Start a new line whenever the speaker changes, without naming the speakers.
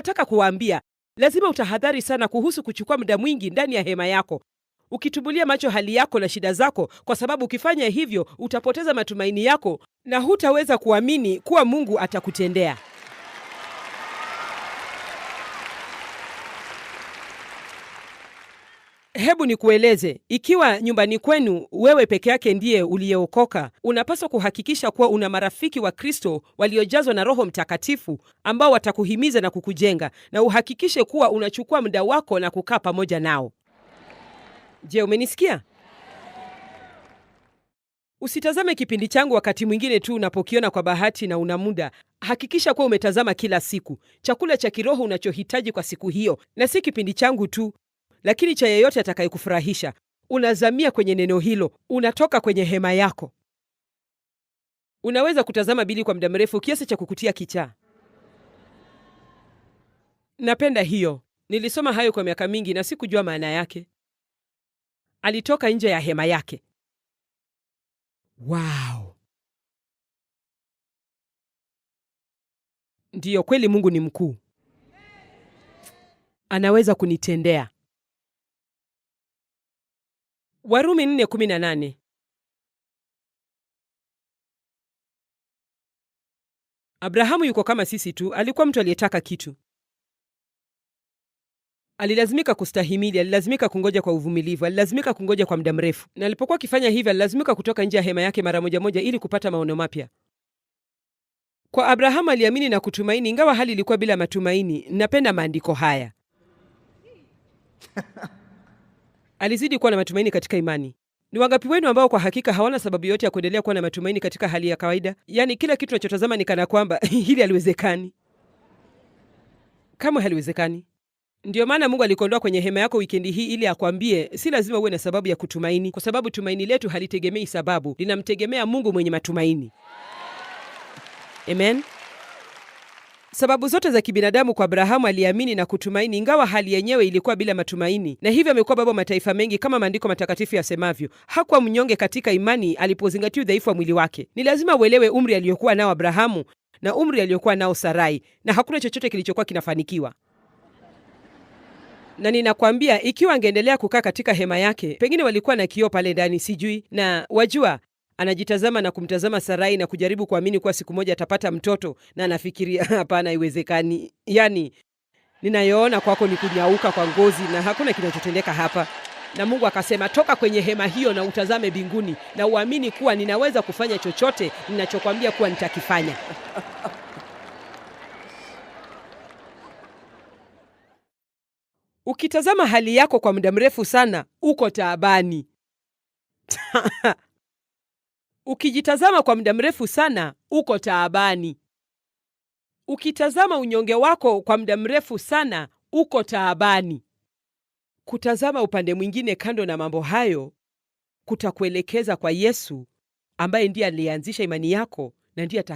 Nataka kuwaambia, lazima utahadhari sana kuhusu kuchukua muda mwingi ndani ya hema yako, ukitumbulia macho hali yako na shida zako, kwa sababu ukifanya hivyo utapoteza matumaini yako na hutaweza kuamini kuwa Mungu atakutendea. Hebu nikueleze, ikiwa nyumbani kwenu wewe peke yake ndiye uliyeokoka, unapaswa kuhakikisha kuwa una marafiki wa Kristo waliojazwa na Roho Mtakatifu ambao watakuhimiza na kukujenga, na uhakikishe kuwa unachukua muda wako na kukaa pamoja nao. Je, umenisikia? Usitazame kipindi changu wakati mwingine tu unapokiona kwa bahati na una muda. Hakikisha kuwa umetazama kila siku chakula cha kiroho unachohitaji kwa siku hiyo, na si kipindi changu tu, lakini cha yeyote atakayekufurahisha. Unazamia kwenye neno hilo, unatoka kwenye hema yako. Unaweza kutazama Bili kwa muda mrefu kiasi cha kukutia kichaa. Napenda hiyo. Nilisoma hayo kwa miaka mingi na sikujua maana yake. Alitoka nje ya hema yake. Wow! Ndiyo, kweli Mungu ni mkuu. Anaweza kunitendea. Warumi 4:18. Abrahamu yuko kama sisi tu, alikuwa mtu aliyetaka kitu. Alilazimika kustahimili, alilazimika kungoja kwa uvumilivu, alilazimika kungoja kwa muda mrefu. Na alipokuwa akifanya hivyo, alilazimika kutoka nje ya hema yake mara moja ili kupata maono mapya. Kwa Abrahamu aliamini na kutumaini ingawa hali ilikuwa bila matumaini. Napenda maandiko haya. Alizidi kuwa na matumaini katika imani. Ni wangapi wenu ambao kwa hakika hawana sababu yote ya kuendelea kuwa na matumaini katika hali ya kawaida? Yaani kila kitu tunachotazama ni kana kwamba hili haliwezekani. Kama haliwezekani. Ndiyo maana Mungu alikuondoa kwenye hema yako wikendi hii ili akwambie si lazima uwe na sababu ya kutumaini, kwa sababu tumaini letu halitegemei sababu, linamtegemea Mungu mwenye matumaini. Amen. Sababu zote za kibinadamu kwa Abrahamu aliamini na kutumaini ingawa hali yenyewe ilikuwa bila matumaini, na hivyo amekuwa baba mataifa mengi kama maandiko matakatifu yasemavyo. Hakuwa mnyonge katika imani alipozingatia udhaifu wa mwili wake. Ni lazima uelewe umri aliokuwa nao Abrahamu na umri aliokuwa nao Sarai, na hakuna chochote kilichokuwa kinafanikiwa. Na ninakwambia ikiwa angeendelea kukaa katika hema yake, pengine walikuwa na kioo pale ndani, sijui. Na wajua, anajitazama na kumtazama Sarai na kujaribu kuamini kuwa siku moja atapata mtoto, na anafikiria hapana, haiwezekani. Yaani, ninayoona kwako ni kunyauka kwa ngozi na hakuna kinachotendeka hapa. Na Mungu akasema, toka kwenye hema hiyo na utazame mbinguni na uamini kuwa ninaweza kufanya chochote ninachokwambia kuwa nitakifanya. Ukitazama hali yako kwa muda mrefu sana, uko taabani. Ukijitazama kwa muda mrefu sana, uko taabani. Ukitazama unyonge wako kwa muda mrefu sana, uko taabani. Kutazama upande mwingine kando na mambo hayo kutakuelekeza kwa Yesu ambaye ndiye alianzisha imani yako na ndiye